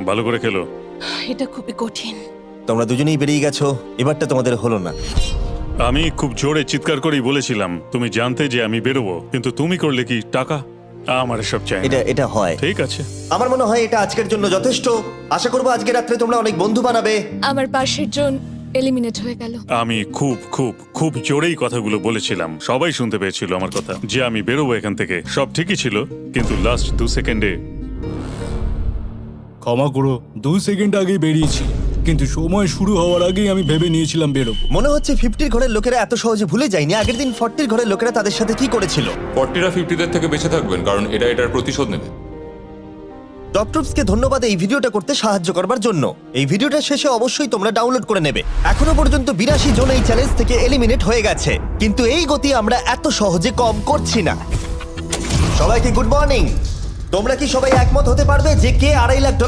ভালো করে খেলো। এটা খুবই কঠিন। তোমরা দুজনেই বেরিয়ে গেছো, এবারটা তোমাদের হলো না। আমি খুব জোরে চিৎকার করেই বলেছিলাম তুমি জানতে যে আমি বেরোবো, কিন্তু তুমি করলে কি টাকা? আমার এসব চাই না। এটা হয়। ঠিক আছে, আমার মনে হয় এটা আজকের জন্য যথেষ্ট। আশা করবো আজকে রাত্রে তোমরা অনেক বন্ধু বানাবে। আমার পাশের জন এলিমিনেট হয়ে গেল। আমি খুব খুব খুব জোরেই কথাগুলো বলেছিলাম, সবাই শুনতে পেয়েছিল আমার কথা, যে আমি বেরোবো এখান থেকে। সব ঠিকই ছিল, কিন্তু লাস্ট 2 সেকেন্ডে ক্ষমা করো, 2 সেকেন্ড আগেই বেরিয়েছি, কিন্তু সময় শুরু হওয়ার আগেই আমি ভেবে নিয়েছিলাম বেরোবো। মনে হচ্ছে 50-র ঘরের লোকেরা এত সহজে ভুলে যায়নি আগের দিন 40-র ঘরের লোকেরা তাদের সাথে কি করেছিল। 40রা 50দের থেকে বেঁচে থাকবেন, কারণ এটার প্রতিশোধ নেবে। টপ ট্রুপসকে ধন্যবাদ এই ভিডিওটা করতে সাহায্য করবার জন্য। এই ভিডিওটা শেষে অবশ্যই তোমরা ডাউনলোড করে নেবে। এখনো পর্যন্ত 82 জন এই চ্যালেঞ্জ থেকে এলিমিনেট হয়ে গেছে, কিন্তু এই গতি আমরা এত সহজে কম করছি না। সবাইকে গুড মর্নিং। তোমরা কি সবাই একমত হতে পারবে যে কে $2.5 লাখ